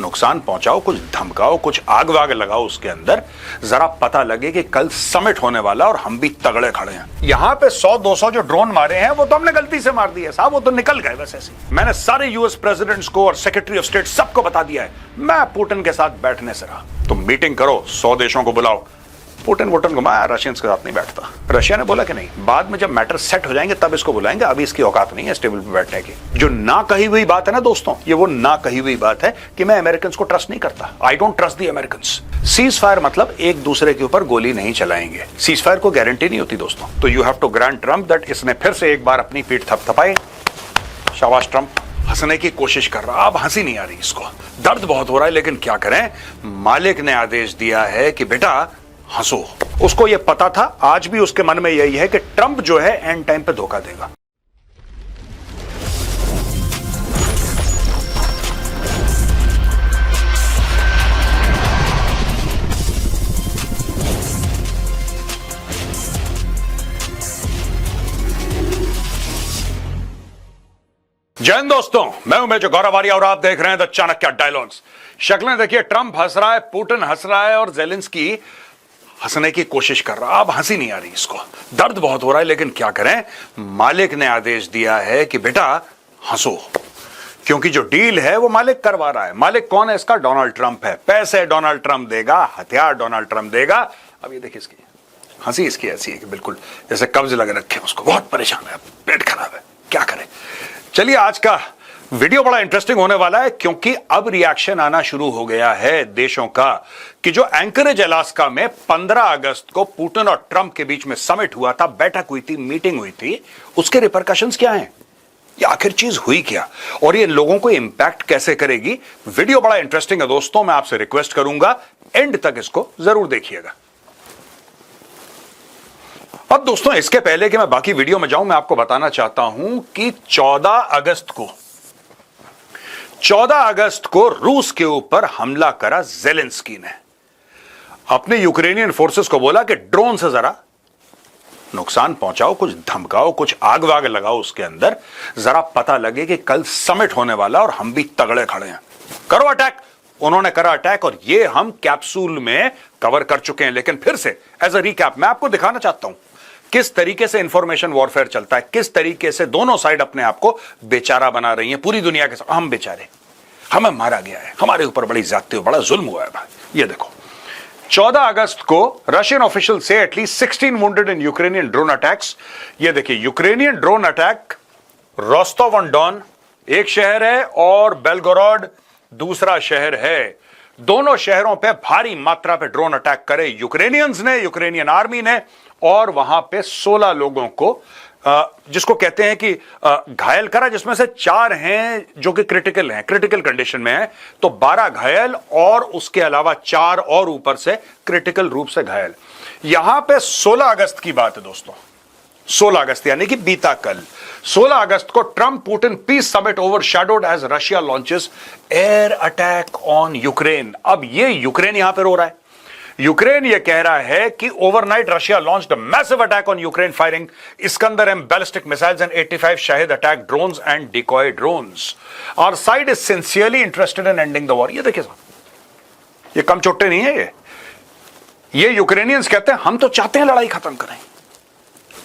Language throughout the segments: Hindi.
नुकसान पहुंचाओ, कुछ धमकाओ, कुछ आग वाग लगाओ उसके अंदर, जरा पता लगे कि कल समिट होने वाला और हम भी तगड़े खड़े हैं। यहां पे 100-200 जो ड्रोन मारे हैं वो तो हमने गलती से मार दिए साहब, वो तो निकल गए बस ऐसे। मैंने सारे यूएस प्रेसिडेंट्स को और सेक्रेटरी ऑफ स्टेट सबको बता दिया है, मैं पुतिन के साथ बैठने से रहा। तुम मीटिंग करो, 100 देशों को बुलाओ। पुतिन को मैं रशियंस के साथ नहीं बैठता। रशिया ने बोला कि नहीं, बाद में जब मैटर सेट हो जाएंगे तब इसको बुलाएंगे, अभी इसकी औकात नहीं है इस टेबल पे बैठने की। जो ना कही हुई बात है ना दोस्तों, ये वो ना कही हुई बात है कि मैं अमेरिकन को ट्रस्ट नहीं करता। I don't trust the Americans. Cease fire मतलब एक दूसरे के ऊपर गोली नहीं चलाएंगे, सीज फायर को गारंटी नहीं होती दोस्तों। तो you have to grant Trump that इसने फिर से एक बार अपनी पीठ थपथपाई। शाबाश ट्रंप, हंसने की कोशिश कर रहा, अब हंसी नहीं आ रही इसको, दर्द बहुत हो रहा है, लेकिन क्या करें, मालिक ने आदेश दिया है कि बेटा हंसो। उसको यह पता था, आज भी उसके मन में यही है कि ट्रंप जो है एंड टाइम पे धोखा देगा। जय हिंद दोस्तों, मैं हूं मेजर गौरव आर्या और आप देख रहे हैं द चाणक्य डायलॉग्स। शक्लें देखिए, ट्रंप हंस रहा है, पुतिन हंस रहा है और ज़ेलेंस्की हंसने की कोशिश कर रहा, अब हंसी नहीं आ रही इसको, दर्द बहुत हो रहा है, लेकिन क्या करें, मालिक ने आदेश दिया है कि बेटा हंसो। क्योंकि जो डील है वो मालिक करवा रहा है। मालिक कौन है इसका? डोनाल्ड ट्रंप है। पैसे डोनाल्ड ट्रंप देगा, हथियार डोनाल्ड ट्रंप देगा। अब ये देखिए, इसकी हंसी इसकी ऐसी है कि बिल्कुल जैसे कब्ज लगे रखे, उसको बहुत परेशान है, पेट खराब है, क्या करें। चलिए, आज का वीडियो बड़ा इंटरेस्टिंग होने वाला है, क्योंकि अब रिएक्शन आना शुरू हो गया है देशों का कि जो एंकरेज अलास्का में 15 अगस्त को पुतिन और ट्रंप के बीच में समिट हुआ था, बैठक हुई थी, मीटिंग हुई थी, उसके रिपरकशंस क्या हैं, ये आखिर चीज हुई क्या और ये लोगों को इंपैक्ट कैसे करेगी। वीडियो बड़ा इंटरेस्टिंग है दोस्तों, मैं आपसे रिक्वेस्ट करूंगा एंड तक इसको जरूर देखिएगा। अब दोस्तों, इसके पहले कि मैं बाकी वीडियो में जाऊं, मैं आपको बताना चाहता हूं कि 14 अगस्त को रूस के ऊपर हमला करा ज़ेलेंस्की ने। अपने यूक्रेनियन फोर्सेस को बोला कि ड्रोन से जरा नुकसान पहुंचाओ, कुछ धमकाओ, कुछ आग वाग लगाओ उसके अंदर, जरा पता लगे कि कल समिट होने वाला और हम भी तगड़े खड़े हैं, करो अटैक। उन्होंने करा अटैक और ये हम कैप्सूल में कवर कर चुके हैं, लेकिन फिर से एज अ रिकैप मैं आपको दिखाना चाहता हूं किस तरीके से इंफॉर्मेशन वॉरफेयर चलता है, किस तरीके से दोनों साइड अपने आप को बेचारा बना रही है। पूरी दुनिया के साथ हम बेचारे, हमें मारा गया है, हमारे ऊपर बड़ी ज्यादती, बड़ा जुल्म हुआ है भाई। ये देखो, 14 अगस्त को रशियन ऑफिशियल से at least 16 wounded in Ukrainian drone attacks. ये देखिए, Ukrainian drone attack, Rostov on Don एक शहर है और बेलगोरोड दूसरा शहर है। दोनों शहरों पे भारी मात्रा पे ड्रोन अटैक करे यूक्रेनियंस ने, यूक्रेनियन आर्मी ने, और वहां पे 16 लोगों को जिसको कहते हैं कि घायल करा, जिसमें से 4 हैं जो कि क्रिटिकल कंडीशन में हैं, तो 12 घायल और उसके अलावा 4 और ऊपर से क्रिटिकल रूप से घायल। यहां पे 16 अगस्त की बात है दोस्तों, 16 अगस्त यानी कि बीता कल 16 अगस्त को Trump Putin peace summit overshadowed as Russia launches air attack on Ukraine. अब ये यूक्रेन यहां पर रो रहा है, यूक्रेन ये कह रहा है कि overnight Russia launched a massive attack on Ukraine firing Iskander M ballistic missiles and 85 Shahed attack drones and decoy drones. Our side is sincerely interested in ending the war. ये देखिए साहब, ये कम चोट्टे नहीं है, ये यूक्रेनियंस कहते हैं हम तो चाहते हैं लड़ाई खत्म करें,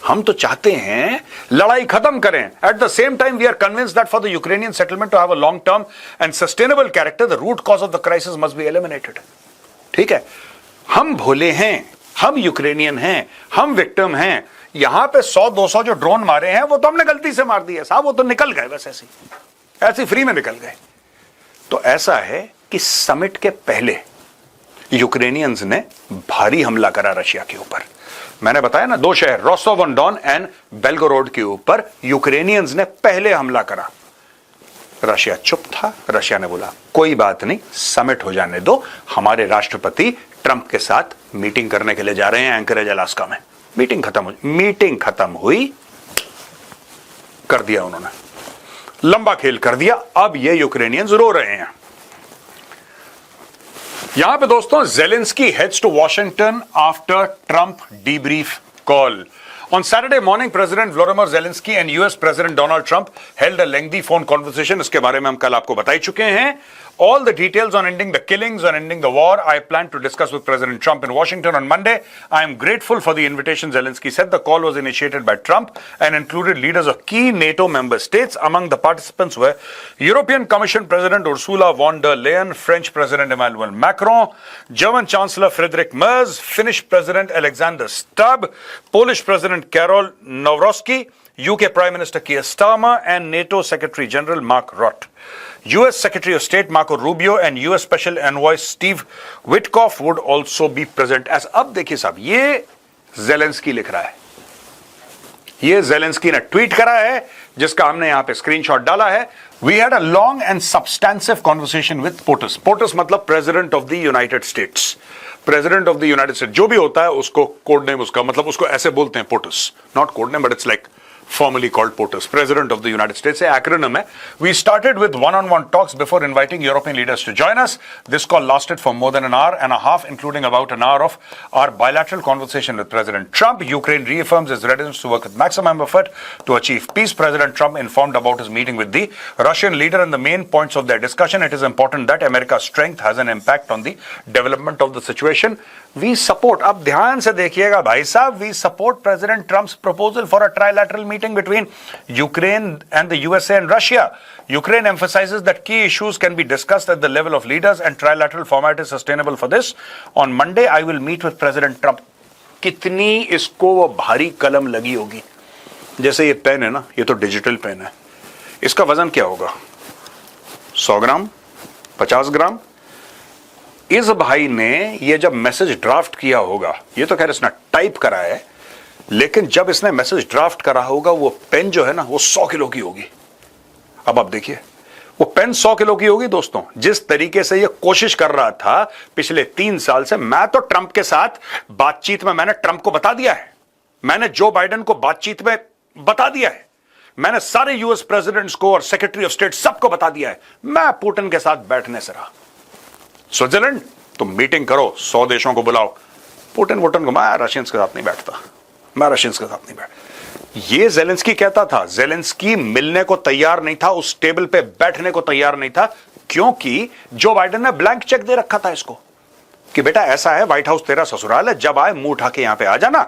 हम तो चाहते हैं लड़ाई खत्म करें। At the same time we are convinced that for the Ukrainian settlement to have a long term and sustainable character the root cause of the crisis must be eliminated. ठीक है, हम भोले हैं, हम यूक्रेनियन हैं, हम विक्टिम हैं। यहां पे 100-200 जो ड्रोन मारे हैं वो तो हमने गलती से मार दिए साहब, वो तो निकल गए बस ऐसे फ्री में निकल गए। तो ऐसा है कि समिट के पहले यूक्रेनियंस ने भारी हमला करा रशिया के ऊपर। मैंने बताया ना, 2 शहर Rostov on Don and Belgorod के ऊपर यूक्रेनियंस ने पहले हमला करा। रशिया चुप था, रशिया ने बोला कोई बात नहीं, समिट हो जाने दो, हमारे राष्ट्रपति ट्रंप के साथ मीटिंग करने के लिए जा रहे हैं एंकरेज अलास्का में। मीटिंग खत्म हुई, कर दिया उन्होंने, लंबा खेल कर दिया। अब ये यूक्रेनियंस रो रहे हैं। यहां पे दोस्तों, Zelensky heads to Washington after Trump debrief call. On Saturday morning, President Volodymyr Zelensky and US President Donald Trump held a lengthy phone conversation. इसके बारे में हम कल आपको बता ही चुके हैं। All the details on ending the killings, on ending the war, I plan to discuss with President Trump in Washington on Monday. I am grateful for the invitation, Zelensky said. The call was initiated by Trump and included leaders of key NATO member states. Among the participants were European Commission President Ursula von der Leyen, French President Emmanuel Macron, German Chancellor Friedrich Merz, Finnish President Alexander Stubb, Polish President Karol Nawrocki, UK Prime Minister Keir Starmer, and NATO Secretary General Mark Rutte. US Secretary of State Marco Rubio and US Special Envoy Steve Witkoff would also be present. As अब देखिए साहब, ये जेलेंस्की लिख रहा है, ये जेलेंस्की ने ट्वीट करा है, जिसका हमने यहां पे स्क्रीनशॉट डाला है. We had a long and substantive conversation with POTUS. POTUS मतलब President of the United States. President of the United States जो भी होता है उसको कोड नेम, उसका मतलब उसको ऐसे बोलते हैं POTUS, not code name, but it's like formerly called POTUS, President of the United States, a acronym hai. We started with one-on-one talks before inviting European leaders to join us. This call lasted for more than an hour and a half, including about an hour of our bilateral conversation with President Trump. Ukraine reaffirms its readiness to work with maximum effort to achieve peace. President Trump informed about his meeting with the Russian leader and the main points of their discussion. It is important that America's strength has an impact on the development of the situation. We support, अब ध्यान से देखिएगा भाई साहब, we support President Trump's proposal for a trilateral meeting between Ukraine and the USA and Russia. Ukraine emphasizes that key issues can be discussed at the level of leaders and trilateral format is sustainable for this. On Monday, I will meet with President Trump. कितनी इसको वो भारी कलम लगी होगी. जैसे ये पेन है ना, ये तो डिजिटल पेन है. इसका वजन क्या होगा? 100 ग्राम, 50 ग्राम. इस भाई ने ये जब मैसेज ड्राफ्ट किया होगा, ये तो खैर इसने टाइप करा है, लेकिन जब इसने मैसेज ड्राफ्ट करा होगा, वो पेन जो है ना, वो 100 किलो की होगी. अब आप देखिए, वो पेन 100 किलो की होगी दोस्तों. जिस तरीके से ये कोशिश कर रहा था पिछले 3 साल से, मैं तो ट्रंप के साथ बातचीत में, मैंने ट्रंप को बता दिया है, मैंने जो बाइडेन को बातचीत में बता दिया है, मैंने सारे यूएस प्रेसिडेंट्स को और सेक्रेटरी ऑफ स्टेट सबको बता दिया है, मैं पुतिन के साथ बैठने से रहा. स्विट्जरलैंड, तुम मीटिंग करो, 100 देशों को बुलाओ. पुतिन को, मैं रशियंस के साथ नहीं बैठता, मैं रशियंस के साथ नहीं बैठ. ये जेलेंस्की कहता था. जेलेंस्की मिलने को तैयार नहीं था, उस टेबल पे बैठने को तैयार नहीं था, क्योंकि जो बाइडेन ने ब्लैंक चेक दे रखा था इसको कि बेटा ऐसा है, व्हाइट हाउस तेरा ससुराल है, जब आए मुंह उठा के यहां पे आ जाना,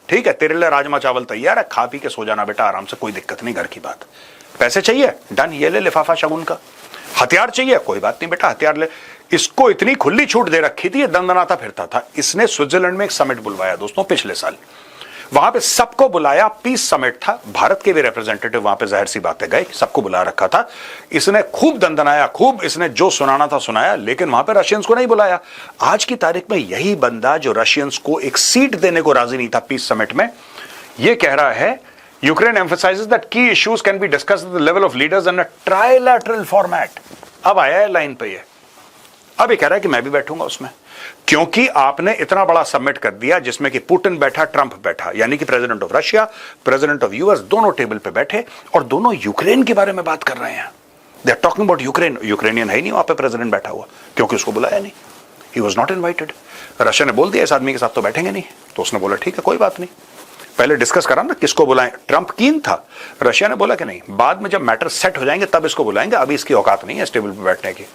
ठीक है, तेरे लिए राजमा चावल तैयार है, खा पी के सो जाना बेटा आराम से, कोई दिक्कत नहीं, घर की बात. पैसे चाहिए, डन, ये ले लिफाफा शगुन का. हथियार चाहिए, कोई बात नहीं बेटा, हथियार ले. इसको इतनी खुली छूट दे रखी थी, ये दंदनाता फिरता था. इसने स्विट्जरलैंड में एक समिट बुलवाया दोस्तों पिछले साल, वहां पे सबको बुलाया, पीस समिट था, भारत के भी रिप्रेजेंटेटिव वहां पे जाहिर सी बात है गए, सबको बुला रखा था. इसने खूब दंदनाया, खूब इसने जो सुनाना था सुनाया, लेकिन वहां पे रशियंस को नहीं बुलाया. आज की तारीख में यही बंदा जो रशियंस को एक सीट देने को राजी नहीं था पीस समिट में, ये कह रहा है Ukraine emphasizes that key issues can be discussed at the level of leaders in a trilateral format. अब आया है लाइन पे, ये अब ये कह रहा है कि मैं भी बैठूंगा उसमें, क्योंकि आपने इतना बड़ा सबमिट कर दिया जिसमें कि पुतिन बैठा, ट्रंप बैठा, यानी कि president of Russia, president of US, दोनों टेबल पे बैठे और दोनों यूक्रेन के बारे में बात कर रहे हैं. They are talking about Ukraine. Ukrainian है ही नहीं वहां पे प्रेसिडेंट बैठा हुआ, क्योंकि उसको बुलाया नहीं, he was not invited. Russia ने बोल दिया इस आदमी के साथ तो बैठेंगे नहीं, तो उसने बोला ठीक है कोई बात नहीं. पहले डिस्कस करा ना किसको बुलाएं. ट्रंप कीन था, रशिया ने बोला कि नहीं, बाद में जब मैटर सेट हो जाएंगे तब इसको बुलाएंगे, अभी इसकी औकात नहीं है इस टेबल पे बैठने की.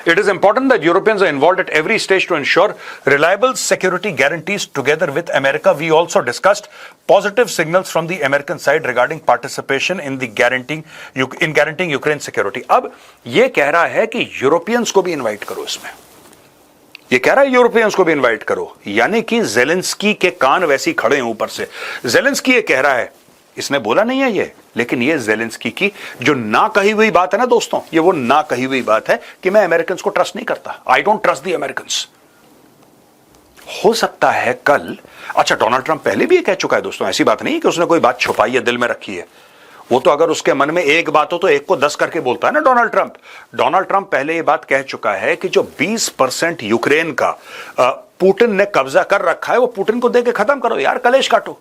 It is important that Europeans are involved at every stage to ensure reliable security guarantees together with America. We also discussed positive signals from the American side regarding participation in guaranteeing Ukraine security. अब ये कह रहा है कि यूरोपियंस को भी इनवाइट करो इसमें. ये कह रहा है यूरोपियंस को भी इनवाइट करो, यानी कि जेलेंस्की के कान वैसे ही खड़े हैं ऊपर से. जेलेंस्की ये कह रहा है, इसने बोला नहीं है ये, लेकिन ये जेलेंस्की की जो ना कही हुई बात है ना दोस्तों, ये वो ना कही हुई बात है कि मैं अमेरिकन को ट्रस्ट नहीं करता. I don't trust the American. हो सकता है कल, अच्छा डोनाल्ड ट्रंप पहले भी ये कह चुका है दोस्तों, ऐसी बात नहीं है कि उसने कोई बात छुपाई है, दिल में रखी है. वो तो अगर उसके मन में एक बात हो तो एक को 10 करके बोलता है ना डोनाल्ड ट्रंप. डोनाल्ड ट्रंप पहले ये बात कह चुका है कि जो 20% यूक्रेन का पुतिन ने कब्जा कर रखा है, वो पुतिन को दे के खत्म करो यार, कलेश काटो,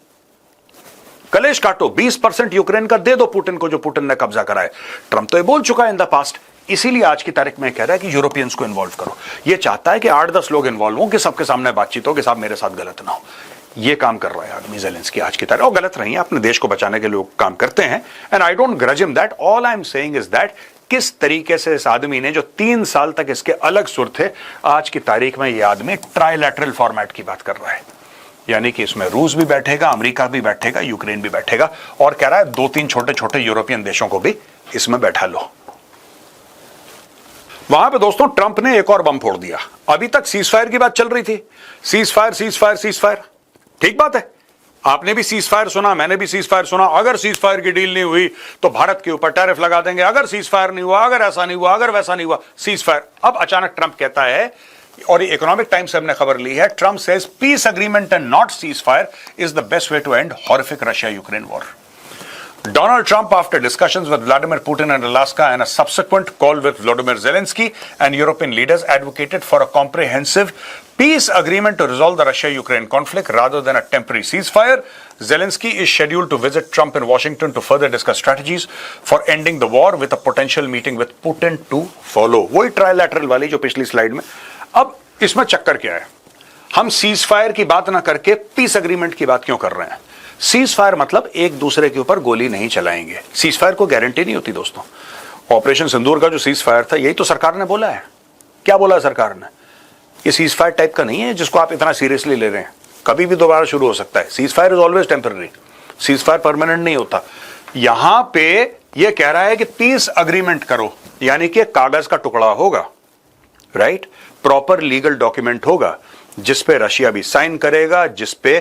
कलेश काटो. 20% यूक्रेन का दे दो पुतिन को, जो पुतिन ने कब्जा करा है. ट्रंप तो ये बोल चुका है इन द पास्ट. इसीलिए आज की तारीख में कह रहा है कि यूरोपियंस को इन्वॉल्व करो. ये चाहता है कि 8-10 लोग इन्वॉल्व हो, कि सबके सामने बातचीत हो कि साहब मेरे साथ गलत ना हो. ये काम कर रहा है आदमी जेलेंस्की आज की तारीख. और गलत नहीं है, अपने देश को बचाने के लिए लोग काम करते हैं, and I don't grudge him that. All I am saying is that किस तरीके से इस आदमी ने, जो 3 साल तक इसके अलग सुर थे, आज की तारीख में यह आदमी ट्राइलैटरल फॉर्मेट की बात कर रहा है। यानी कि इसमें रूस भी बैठेगा, अमेरिका भी बैठेगा, यूक्रेन भी बैठेगा, और कह रहा है 2-3 छोटे छोटे यूरोपियन देशों को भी इसमें बैठा लो। वहां पे दोस्तों ट्रंप ने एक और बम फोड़ दिया। अभी तक सीज फायर की बात चल रही थी, cease fire cease fire cease fire, ठीक बात है, आपने भी सीज फायर सुना, मैंने भी सीज फायर सुना। अगर सीज फायर की डील नहीं हुई तो भारत के ऊपर टैरिफ लगा देंगे, अगर सीज फायर नहीं हुआ, अगर ऐसा नहीं हुआ, अगर वैसा नहीं हुआ, सीज फायर। अब अचानक ट्रंप कहता है, और इकोनॉमिक टाइम्स से हमने खबर ली है, Trump says peace agreement and not cease fire is the best way to end horrific Russia Ukraine war. Donald Trump, after discussions with Vladimir Putin and Alaska and a subsequent call with Volodymyr Zelensky and European leaders, advocated for a comprehensive peace agreement to resolve the Russia-Ukraine conflict rather than a temporary ceasefire. Zelensky is scheduled to visit Trump in Washington to further discuss strategies for ending the war, with a potential meeting with Putin to follow. वही trilateral वाली जो पिछली स्लाइड में। अब इसमें चक्कर क्या है, हम सीज फायर की बात ना करके पीस अग्रीमेंट की बात क्यों कर रहे हैं? सीज फायर मतलब एक दूसरे के ऊपर गोली नहीं चलाएंगे। सीज फायर को गारंटी नहीं होती दोस्तों। ऑपरेशन सिंदूर का जो सीज फायर था, यही तो सरकार ने बोला है। क्या बोला है सरकार ने? ये सीज फायर टाइप का नहीं है जिसको आप इतना सीरियसली ले रहे हैं, कभी भी दोबारा शुरू हो सकता है। Seize fire is always temporary, cease fire permanent नहीं होता। यहां पे ये कह रहा है कि पीस अग्रीमेंट करो, यानी कि कागज का टुकड़ा होगा, राइट, प्रॉपर लीगल डॉक्यूमेंट होगा, जिसपे रशिया भी साइन करेगा, जिसपे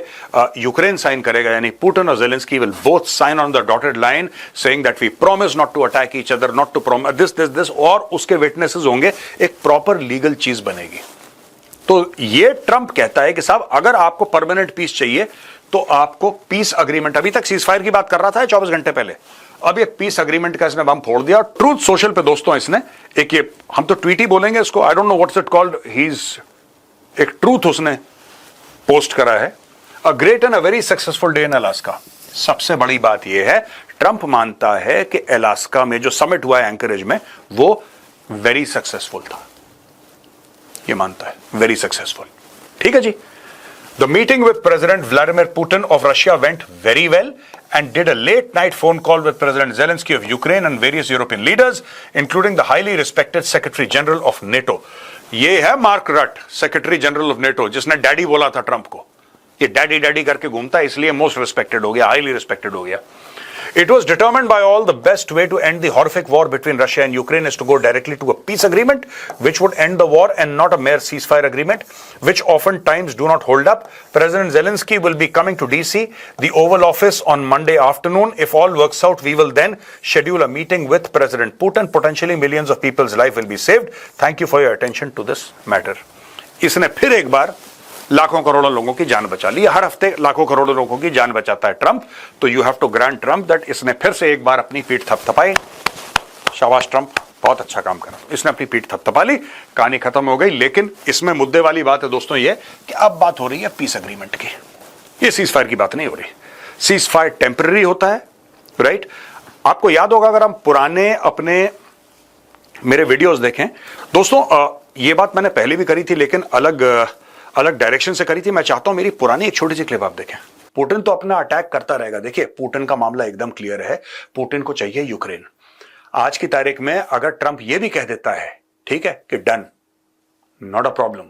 यूक्रेन साइन करेगा, यानी पुतिन और Zelensky will both sign on the dotted line saying that we promise not to attack each other, not to promise this, और उसके विटनेसेस होंगे, एक प्रॉपर लीगल चीज बनेगी। तो ये ट्रंप कहता है कि साहब अगर आपको परमानेंट पीस चाहिए तो आपको पीस अग्रीमेंट, अभी तक सीज फायर की बात कर रहा था 24 घंटे पहले, अब ये पीस अग्रीमेंट का इसने बम फोड़ दिया। ट्रूथ सोशल पे दोस्तों इसने एक, ये हम तो ट्वीट ही बोलेंगे इसको, I don't know what's it called, एक ट्रूथ उसने पोस्ट करा है, a great and a very successful day in Alaska. सबसे बड़ी बात यह है, ट्रंप मानता है कि अलास्का में जो समिट हुआ है एंकरेज में, वो वेरी सक्सेसफुल था, ये मानता है, वेरी सक्सेसफुल। ठीक है जी। The meeting with President Vladimir Putin of Russia went very well and did a late-night phone call with President Zelensky of Ukraine and various European leaders, including the highly respected Secretary General of NATO. ये है मार्क रट, सेक्रेटरी जनरल ऑफ नेटो, जिसने डैडी बोला था ट्रंप को। ये डैडी डैडी करके घूमता है, इसलिए मोस्ट रिस्पेक्टेड हो गया, हाईली रिस्पेक्टेड हो गया। It was determined by all the best way to end the horrific war between Russia and Ukraine is to go directly to a peace agreement, which would end the war and not a mere ceasefire agreement, which oftentimes do not hold up. President Zelensky will be coming to DC, the Oval Office, on Monday afternoon. If all works out, we will then schedule a meeting with President Putin. Potentially millions of people's life will be saved. Thank you for your attention to this matter. इसने फिर एक बार लाखों करोड़ों लोगों की जान बचा ली। हर हफ्ते लाखों करोड़ों लोगों की जान बचाता है ट्रंप, तो you have to grant Trump that इसने फिर से एक बार अपनी पीठ थपथपाई। शाबाश ट्रंप, बहुत अच्छा काम करा, इसने अपनी पीठ थपथपा ली, कहानी खत्म हो गई। लेकिन इसमें मुद्दे वाली बात है दोस्तों ये कि अब बात हो रही है पीस अग्रीमेंट की, ये सीज फायर की बात नहीं हो रही। सीज फायर टेम्पररी होता है, राइट। आपको याद होगा, अगर हम पुराने अपने मेरे वीडियोज देखें दोस्तों, ये बात मैंने पहले भी करी थी, लेकिन अलग डायरेक्शन से करी थी। मैं चाहता हूं मेरी पुरानी एक छोटी सी क्लिप आप देखें। पुतिन तो अपना अटैक करता रहेगा। देखिए, पुतिन का मामला एकदम क्लियर है, पुतिन को चाहिए यूक्रेन। आज की तारीख में अगर ट्रंप ये भी कह देता है, ठीक है, कि डन, नॉट अ प्रॉब्लम,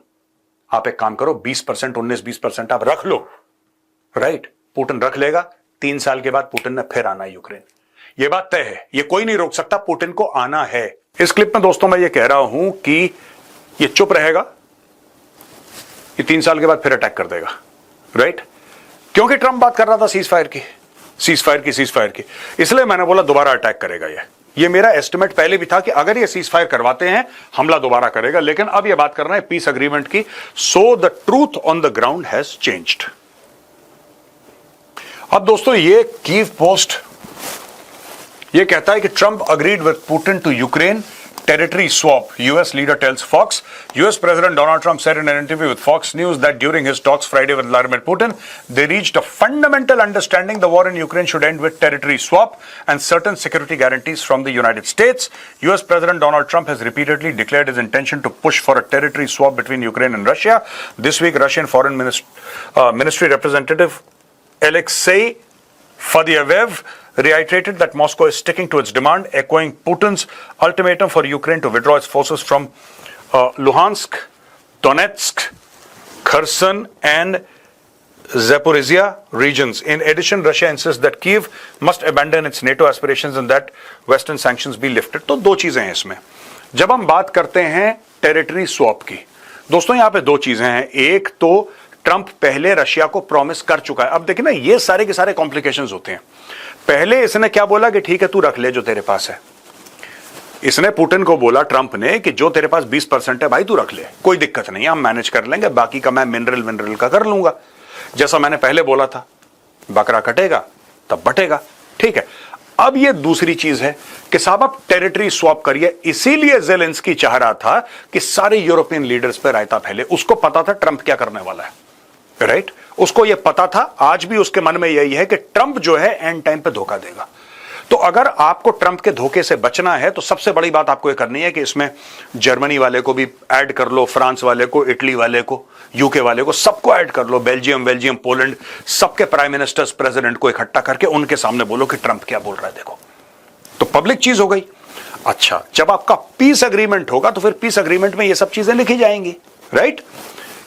आप एक काम करो, 20%, 19-20% आप रख लो, राइट, पुतिन रख लेगा। 3 साल के बाद पुतिन ने फिर आना है यूक्रेन, ये बात तय है, ये कोई नहीं रोक सकता, पुतिन को आना है। इस क्लिप में दोस्तों मैं ये कह रहा हूं कि ये चुप रहेगा, ये 3 साल के बाद फिर अटैक कर देगा, राइट, क्योंकि ट्रंप बात कर रहा था सीज फायर की, इसलिए मैंने बोला दोबारा अटैक करेगा। ये मेरा एस्टिमेट पहले भी था कि अगर ये सीज फायर करवाते हैं, हमला दोबारा करेगा। लेकिन अब ये बात कर रहे हैं पीस अग्रीमेंट की, so the truth on the ground has changed. अब दोस्तों ये कीव पोस्ट ये कहता है कि Trump agreed with Putin to Ukraine territory swap, US leader tells Fox. US President Donald Trump said in an interview with Fox News that during his talks Friday with Vladimir Putin, they reached a fundamental understanding the war in Ukraine should end with territory swap and certain security guarantees from the United States. US President Donald Trump has repeatedly declared his intention to push for a territory swap between Ukraine and Russia. This week, Russian Foreign Ministry representative Alexei Fadyev reiterated that Moscow is sticking to its demand, echoing Putin's ultimatum for Ukraine to withdraw its forces from Luhansk, Donetsk, Kherson and Zaporizhia regions. In addition, Russia insists that Kyiv must abandon its NATO aspirations and that Western sanctions be lifted. तो दो चीजें हैं इसमें. जब हम बात करते हैं टेरिटरी स्वैप की, दोस्तों यहां पे दो चीजें हैं. एक तो ट्रंप पहले रशिया को प्रॉमिस कर चुका है. अब देखिए ना, ये सारे के सारे कॉम्प्लिकेशंस होते हैं. पहले इसने क्या बोला कि ठीक है तू रख ले जो तेरे पास है. इसने पुतिन को बोला, ट्रंप ने, कि जो तेरे पास 20% है भाई तू रख ले, कोई दिक्कत नहीं, हम मैनेज कर लेंगे, बाकी का मैं मिनरल का कर लूंगा. जैसा मैंने पहले बोला था, बकरा कटेगा तब बटेगा. ठीक है. अब ये दूसरी चीज है कि साहब आप टेरिटरी स्वैप करिए. इसीलिए ज़ेलेंस्की चाह रहा था कि सारे यूरोपियन लीडर्स पे रायता फैले. उसको पता था ट्रंप क्या करने वाला है, राइट? उसको यह पता था. आज भी उसके मन में यही है कि ट्रंप जो है एंड टाइम पे धोखा देगा. तो अगर आपको ट्रंप के धोखे से बचना है तो सबसे बड़ी बात आपको यह करनी है कि इसमें जर्मनी वाले को भी ऐड कर लो, फ्रांस वाले को, इटली वाले को, यूके वाले को, सबको ऐड कर लो, बेल्जियम, पोलैंड, सबके प्राइम मिनिस्टर्स, प्रेसिडेंट को इकट्ठा करके उनके सामने बोलो कि ट्रंप क्या बोल रहा है देखो. तो पब्लिक चीज हो गई. अच्छा, जब आपका पीस अग्रीमेंट होगा तो फिर पीस अग्रीमेंट में ये सब चीजें लिखी जाएंगी, राइट?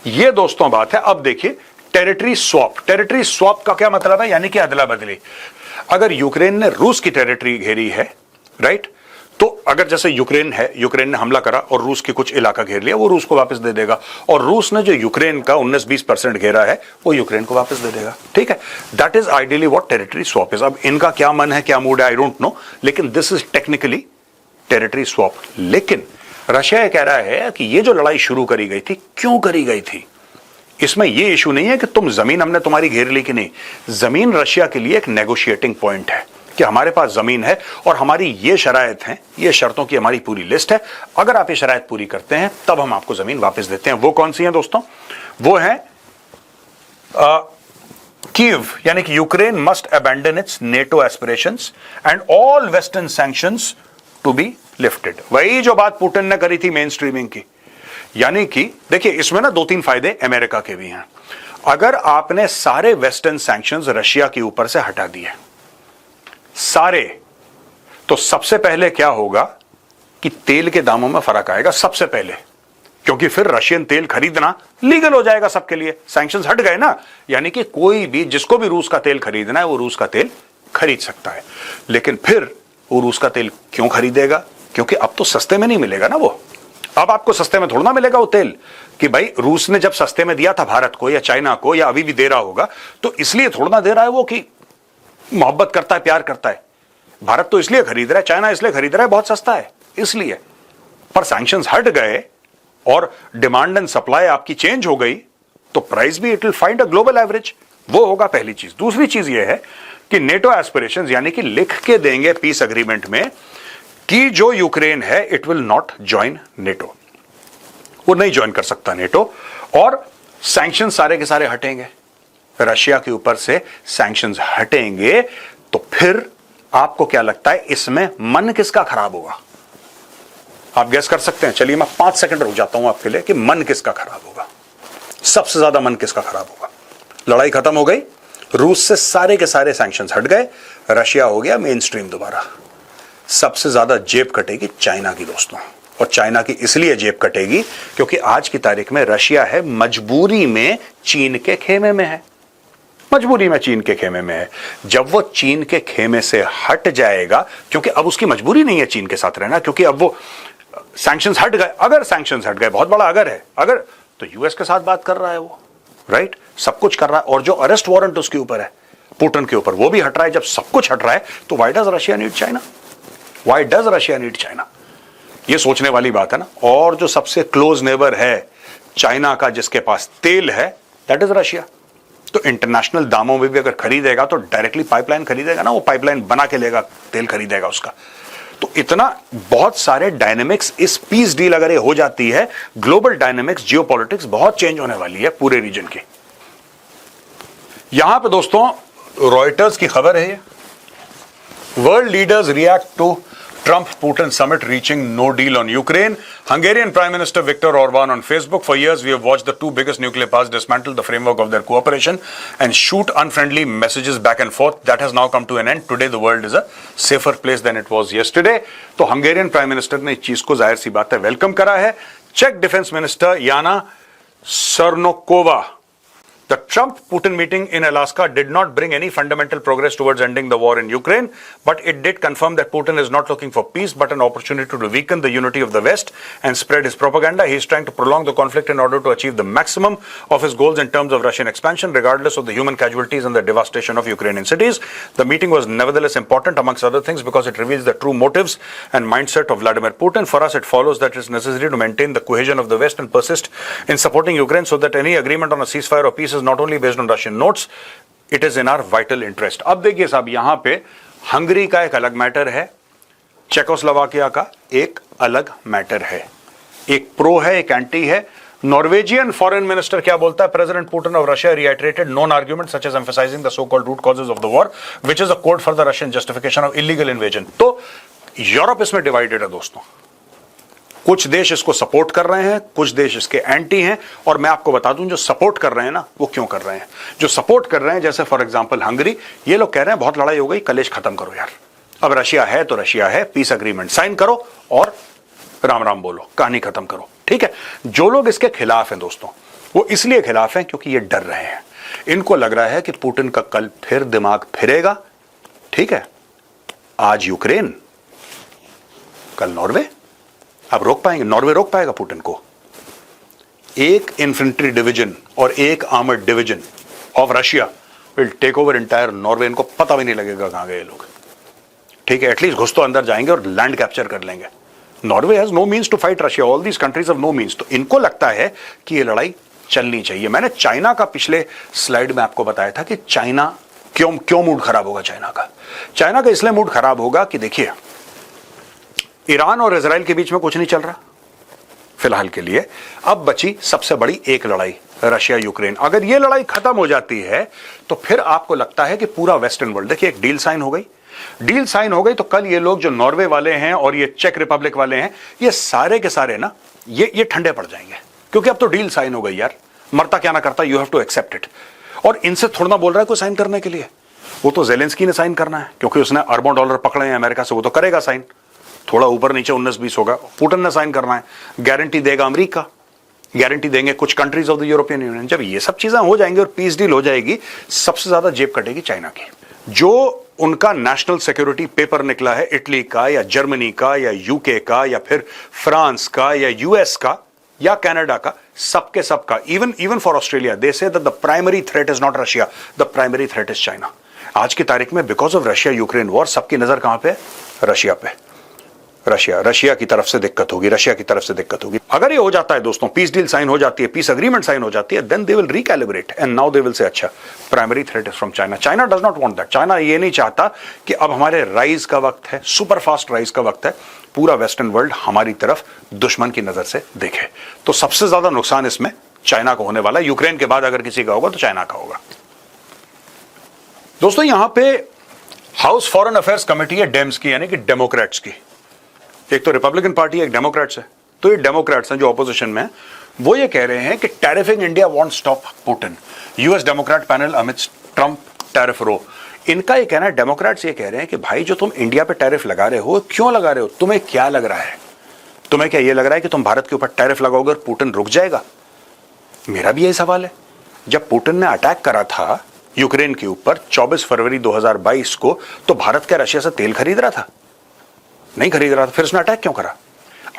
ये दोस्तों बात है. अब देखिए टेरिटरी स्वैप. टेरिटरी स्वैप का क्या मतलब है? यानी कि अदला बदली. अगर यूक्रेन ने रूस की टेरिटरी घेरी है, राइट, तो अगर जैसे यूक्रेन है, यूक्रेन ने हमला करा और रूस की कुछ इलाका घेर लिया, वो रूस को वापस दे देगा. और रूस ने जो यूक्रेन का 19-20% घेरा है वो यूक्रेन को वापस दे देगा. ठीक है. That is ideally what territory swap is. अब इनका क्या मन है, क्या मूड है, आई डोंट नो, लेकिन this is technically territory swap. लेकिन रशिया कह रहा है कि ये जो लड़ाई शुरू करी गई थी, क्यों करी गई थी, इसमें यह इशू नहीं है कि तुम जमीन हमने तुम्हारी घेर ली कि नहीं. जमीन रशिया के लिए एक नेगोशिएटिंग पॉइंट है कि हमारे पास जमीन है और हमारी ये शरायत हैं, ये शर्तों की हमारी पूरी लिस्ट है. अगर आप ये शरायत पूरी करते हैं तब हम आपको जमीन वापस देते हैं. वो कौन सी है दोस्तों? वो है कीव, यानी कि Ukraine must abandon its NATO aspirations and all western sanctions to be lifted. वही जो बात पुतिन ने करी थी मेन स्ट्रीमिंग की. यानी कि देखिए इसमें ना 2-3 फायदे अमेरिका के भी हैं. अगर आपने सारे वेस्टर्न सैंक्शंस रशिया के ऊपर से हटा दिए सारे, तो सबसे पहले क्या होगा कि तेल के दामों में फर्क आएगा सबसे पहले, क्योंकि फिर रशियन तेल खरीदना लीगल हो जाएगा सबके लिए. सैंक्शंस हट गए ना, यानी कि कोई भी, जिसको भी रूस का तेल खरीदना है वो रूस का तेल खरीद सकता है. लेकिन फिर वो रूस का तेल क्यों खरीदेगा? क्योंकि अब तो सस्ते में नहीं मिलेगा ना वो. अब आपको सस्ते में थोड़ा ना मिलेगा वो तेल, कि भाई रूस ने जब सस्ते में दिया था भारत को या चाइना को या अभी भी दे रहा होगा, तो इसलिए थोड़ा ना दे रहा है वो कि मोहब्बत करता है, प्यार करता है. भारत तो इसलिए खरीद रहा है, चाइना इसलिए खरीद रहा है, बहुत सस्ता है इसलिए. पर सैंक्शंस हट गए और डिमांड एंड सप्लाई आपकी चेंज हो गई, तो प्राइस भी it will find a global average. वो होगा पहली चीज. दूसरी चीज ये है कि नेटो एस्पिरेशंस, यानी कि लिख के देंगे पीस अग्रीमेंट में कि जो यूक्रेन है it will not join NATO, वो नहीं ज्वाइन कर सकता नेटो. और सैंक्शन सारे के सारे हटेंगे, रशिया के ऊपर से सैंक्शंस हटेंगे. तो फिर आपको क्या लगता है इसमें मन किसका खराब होगा? आप गेस कर सकते हैं. चलिए मैं 5 सेकंड रुक जाता हूं आपके लिए कि मन किसका खराब होगा, सबसे ज्यादा मन किसका खराब होगा. लड़ाई खत्म हो गई, रूस से सारे के सारे सैंक्शंस हट गए, रशिया हो गया मेन स्ट्रीम दोबारा. सबसे ज्यादा जेब कटेगी चाइना की दोस्तों. और चाइना की इसलिए जेब कटेगी क्योंकि आज की तारीख में रशिया है मजबूरी में चीन के खेमे में है. मजबूरी में चीन के खेमे में है. जब वो चीन के खेमे से हट जाएगा, क्योंकि अब उसकी मजबूरी नहीं है चीन के साथ रहना, क्योंकि अब वो सैंक्शंस हट गए. अगर सैंक्शंस हट गए, बहुत बड़ा अगर है, अगर, तो यूएस के साथ बात कर रहा है वो, राइट, सब कुछ कर रहा है. और जो अरेस्ट वारंट उसके ऊपर है, पुतिन के ऊपर, वो भी हट रहा है. जब सब कुछ हट रहा है तो why does Russia need China? Why does Russia need China? ये सोचने वाली बात है ना. और जो सबसे क्लोज नेबर है चाइना का, जिसके पास तेल है, दैट इज रशिया. तो इंटरनेशनल दामों में भी अगर खरीदेगा तो डायरेक्टली पाइपलाइन खरीदेगा ना, वो पाइपलाइन बना के लेगा, तेल खरीदेगा उसका. तो इतना बहुत सारे डायनेमिक्स इस पीस डील अगर ये हो जाती है, ग्लोबल डायनेमिक्स, जियोपॉलिटिक्स बहुत चेंज होने वाली है पूरे रीजन की. यहां पे दोस्तों रॉयटर्स की खबर है, world leaders react to Trump-Putin summit reaching no deal on Ukraine. Hungarian Prime Minister Viktor Orban on Facebook. For years, we have watched the two biggest nuclear powers dismantle the framework of their cooperation and shoot unfriendly messages back and forth. That has now come to an end. Today, the world is a safer place than it was yesterday. तो Hungarian Prime Minister ने इस चीज को जाहिर सी बात है वेलकम करा है. Czech Defense Minister Jana Černochová. The Trump-Putin meeting in Alaska did not bring any fundamental progress towards ending the war in Ukraine, but it did confirm that Putin is not looking for peace, but an opportunity to weaken the unity of the West and spread his propaganda. He is trying to prolong the conflict in order to achieve the maximum of his goals in terms of Russian expansion, regardless of the human casualties and the devastation of Ukrainian cities. The meeting was nevertheless important, amongst other things, because it reveals the true motives and mindset of Vladimir Putin. For us, it follows that it is necessary to maintain the cohesion of the West and persist in supporting Ukraine so that any agreement on a ceasefire or peace is not only based on Russian notes, it is in our vital interest. अब देखिए साहब, यहां पे हंगरी का एक अलग मैटर है, चेकोस्लोवाकिया का एक अलग मैटर है, एक प्रो है, एक एंटी है. नॉर्वेजियन फॉरेन मिनिस्टर क्या बोलता है? President Putin of Russia reiterated non-argument such as emphasizing the so-called root causes of the war, which is a code for the Russian justification of illegal invasion. तो यूरोप इसमें डिवाइडेड है दोस्तों. कुछ देश इसको सपोर्ट कर रहे हैं, कुछ देश इसके एंटी हैं. और मैं आपको बता दूं, जो सपोर्ट कर रहे हैं ना, वो क्यों कर रहे हैं. जो सपोर्ट कर रहे हैं, जैसे फॉर एग्जांपल हंगरी, ये लोग कह रहे हैं बहुत लड़ाई हो गई, कलेश खत्म करो यार, अब रशिया है तो रशिया है, पीस अग्रीमेंट साइन करो और राम राम बोलो, कहानी खत्म करो. ठीक है. जो लोग इसके खिलाफ हैं दोस्तों, वो इसलिए खिलाफ हैं क्योंकि ये डर रहे हैं. इनको लग रहा है कि पुतिन का कल फिर दिमाग फिरेगा. ठीक है. आज यूक्रेन, कल नॉर्वे. अब रोक पाएंगे? नॉर्वे रोक पाएगा पुतिन को? एक इन्फेंट्री डिवीजन और एक armoured division of Russia will take over entire Norway. इनको पता भी नहीं लगेगा कहां गए लोग. ठीक है. एटलीस्ट घुस तो अंदर जाएंगे और लैंड कैप्चर कर लेंगे. Norway has no means to fight Russia. All these countries have no means. तो इनको लगता है कि ये लड़ाई चलनी चाहिए. मैंने चाइना का पिछले स्लाइड में आपको बताया था कि चाइना क्यों मूड खराब होगा. चाइना का इसलिए मूड खराब होगा कि देखिए, ईरान और इजराइल के बीच में कुछ नहीं चल रहा फिलहाल के लिए. अब बची सबसे बड़ी एक लड़ाई, रशिया यूक्रेन. अगर ये लड़ाई खत्म हो जाती है तो फिर आपको लगता है कि पूरा वेस्टर्न वर्ल्ड, देखिए एक डील साइन हो गई. तो कल ये लोग जो नॉर्वे वाले हैं और ये चेक रिपब्लिक वाले हैं, ये सारे के सारे ना ये ठंडे पड़ जाएंगे, क्योंकि अब तो डील साइन हो गई यार. मरता क्या ना करता, you have to accept it. और इनसे थोड़ा ना बोल रहा है कोई साइन करने के लिए. वो तो जेलेंस्की ने साइन करना है, क्योंकि उसने अरबों डॉलर पकड़े हैं अमेरिका से, वो तो करेगा साइन. थोड़ा ऊपर नीचे 19-20 होगा, पुतिन ने साइन करना है. गारंटी देगा अमेरिका, गारंटी देंगे कुछ countries of the European union. जब ये सब चीजें हो जाएंगी और पीस डील हो जाएगी, सबसे ज्यादा जेब कटेगी चाइना की. जो उनका नेशनल सिक्योरिटी पेपर निकला है इटली का या जर्मनी का या यूके का या फिर फ्रांस का या यूएस का या कनाडा का, सबके सबका, even for Australia, they say that the primary threat is not Russia, the primary threat is China. आज की तारीख में because of Russia Ukraine war, सबकी नजर कहां पे? रशिया पे. रशिया की तरफ से दिक्कत होगी. अगर ये हो जाता है दोस्तों, पीस डील साइन हो जाती है, पीस अग्रीमेंट साइन हो जाती है, then they will recalibrate and now they will say अच्छा, primary threat is from China. China does not want that. China ये नहीं चाहता कि अब हमारे राइज का वक्त है, सुपर फास्ट राइज का वक्त है, पूरा वेस्टर्न वर्ल्ड हमारी तरफ दुश्मन की नजर से देखे. तो सबसे ज्यादा नुकसान इसमें चाइना को होने वाला है. यूक्रेन के बाद अगर किसी का होगा तो चाइना का होगा. दोस्तों यहां पे हाउस फॉरेन अफेयर्स कमेटी है डेम्स की, यानी कि डेमोक्रेट्स की. एक तो रिपब्लिकन पार्टी, एक डेमोक्रेट्स है. तो ये डेमोक्रेट्स हैं जो ऑपोजिशन में, वो ये कह रहे हैं कि tariffing India won't stop Putin. US Democrat panel admits Trump tariff row. इनका ये कहना है, डेमोक्रेट्स ये कह रहे हैं कि भाई जो तुम इंडिया पे टैरिफ लगा रहे हो, क्यों लगा रहे हो? तुम्हें क्या लग रहा है? तुम्हें क्या ये लग रहा है कि तुम भारत के ऊपर टैरिफ लगाओगे और पुतिन रुक जाएगा? मेरा भी यही सवाल है. जब पुतिन ने अटैक करा था यूक्रेन के ऊपर 24 फरवरी 2022 को, तो भारत क्या रशिया से तेल खरीद रहा था? नहीं खरीद रहा था. फिर उसने अटैक क्यों करा?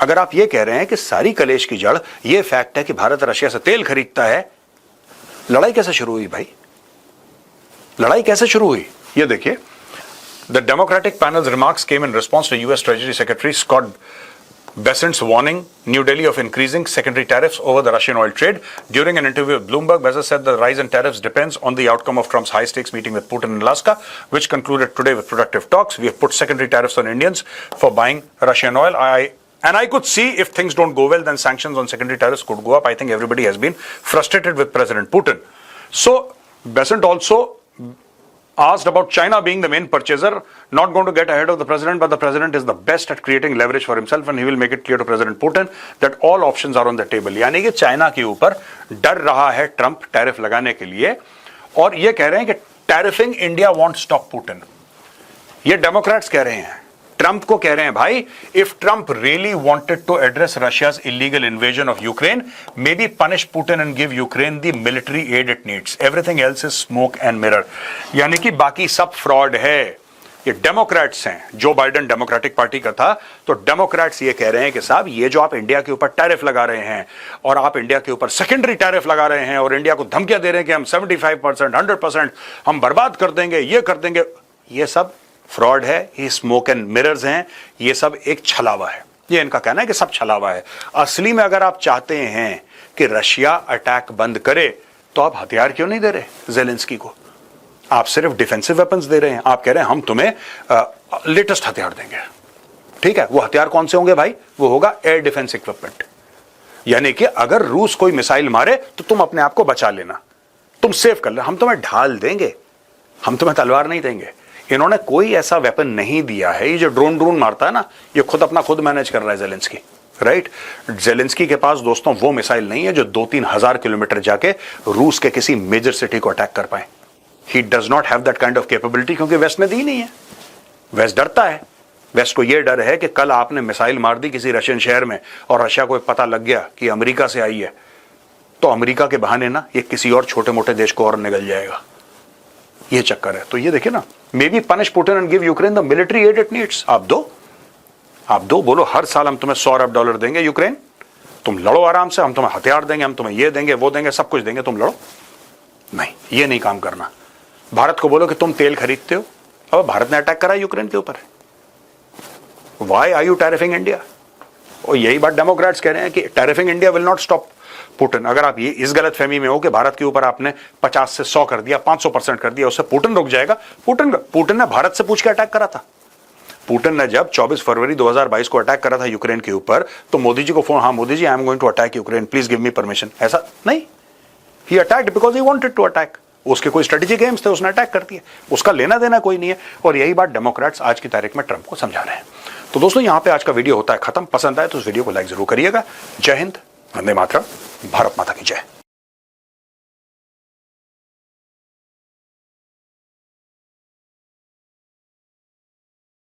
अगर आप ये कह रहे हैं कि सारी कलेश की जड़ ये फैक्ट है कि भारत रशिया से तेल खरीदता है, लड़ाई कैसे शुरू हुई भाई? लड़ाई कैसे शुरू हुई? ये देखिए, the Democratic panel's remarks came in response to US Treasury Secretary Scott Bessent's warning New Delhi of increasing secondary tariffs over the Russian oil trade. During an interview with Bloomberg, Bessent said the rise in tariffs depends on the outcome of Trump's high-stakes meeting with Putin in Alaska, which concluded today with productive talks. We have put secondary tariffs on Indians for buying Russian oil. I could see if things don't go well, then sanctions on secondary tariffs could go up. I think everybody has been frustrated with President Putin. So, Bessent also asked about China being the main purchaser, not going to get ahead of the president, but the president is the best at creating leverage for himself and he will make it clear to President Putin that all options are on the table. यानी कि चाइना के ऊपर डर रहा है ट्रंप टैरिफ लगाने के लिए और ये कह रहे हैं कि tariffing India won't stop Putin. ये डेमोक्रेट्स कह रहे हैं, ट्रंप को कह रहे हैं भाई, if Trump really wanted to address Russia's illegal invasion of Ukraine, maybe punish Putin and give Ukraine the military aid it needs, everything else is smoke and mirror. यानी कि बाकी सब फ्रॉड है। ये डेमोक्रेट्स हैं, जो बाइडेन डेमोक्रेटिक पार्टी का था, तो डेमोक्रेट्स ये कह रहे हैं कि साहब ये जो आप इंडिया के ऊपर टैरिफ लगा रहे हैं और आप इंडिया के ऊपर सेकेंडरी टैरिफ लगा रहे हैं और इंडिया को धमकियां दे रहे हैं कि हम 75%, 100% हम बर्बाद कर देंगे, ये कर देंगे, ये सब फ्रॉड है, ये स्मोक एंड मिरर्स हैं, ये सब एक छलावा है। ये इनका कहना है कि सब छलावा है। असली में अगर आप चाहते हैं कि रशिया अटैक बंद करे तो आप हथियार क्यों नहीं दे रहे ज़ेलेंस्की को? आप सिर्फ डिफेंसिव वेपन्स दे रहे हैं। आप कह रहे हैं हम तुम्हें लेटेस्ट हथियार देंगे। ठीक है, वो हथियार कौन से होंगे भाई? वो होगा एयर डिफेंस इक्विपमेंट। यानी कि अगर रूस कोई मिसाइल मारे तो तुम अपने आप को बचा लेना, तुम सेव कर ले, हम तुम्हें ढाल देंगे, हम तुम्हें तलवार नहीं देंगे। इन्होंने कोई ऐसा वेपन नहीं दिया है। ये जो ड्रोन मारता है ना, ये खुद अपना खुद मैनेज कर रहा है ज़ेलेंस्की, राइट? ज़ेलेंस्की के पास दोस्तों वो मिसाइल नहीं है जो 2-3 हजार किलोमीटर जाके रूस के किसी मेजर सिटी को अटैक कर पाए। He does not have that kind of capability, क्योंकि वेस्ट ने दी नहीं है। वेस्ट डरता है। वेस्ट को यह डर है कि कल आपने मिसाइल मार दी किसी रशियन शहर में और रशिया को पता लग गया कि अमेरिका से आई है, तो अमेरिका के बहाने ना ये किसी और छोटे मोटे देश को और निगल जाएगा। ये चक्कर है। तो ये देखिए ना, may be punish Putin and give Ukraine the military aid it needs. आप दो, बोलो हर साल हम तुम्हें $100 अरब देंगे यूक्रेन, तुम लड़ो आराम से, हम तुम्हें हथियार देंगे, हम तुम्हें ये देंगे, वो देंगे, सब कुछ देंगे, तुम लड़ो। नहीं, ये नहीं काम करना। भारत को बोलो कि तुम तेल खरीदते हो, अब भारत ने अटैक करा यूक्रेन के ऊपर, why are you tariffing India? और यही बात डेमोक्रेट्स कह रहे हैं कि tariffing India will not stop Putin. अगर आप ये इस गलत फहमी में हो कि भारत के ऊपर आपने 50 से 100 कर दिया, 500% कर दिया, उससे पुतिन रुक जाएगा। पुतिन ने भारत से पूछ के अटैक करा था। पुतिन ने जब 24 फरवरी 2022 को अटैक करा था यूक्रेन के ऊपर, तो मोदी जी को फोन, हाँ Modi ji, I am going to attack Ukraine, please give me permission, ऐसा नहीं। He attacked because he wanted to attack. उसके कोई स्ट्रेटेजिक एम्स थे, उसने अटैक कर दिया, उसका लेना देना कोई नहीं है। और यही बात डेमोक्रेट्स आज की तारीख में ट्रंप को समझा रहे हैं। तो दोस्तों, यहां पे आज का वीडियो होता है खत्म। पसंद आए तो इस वीडियो को लाइक जरूर करिएगा। जय हिंद, वंदे मातरम, भारत माता की जय।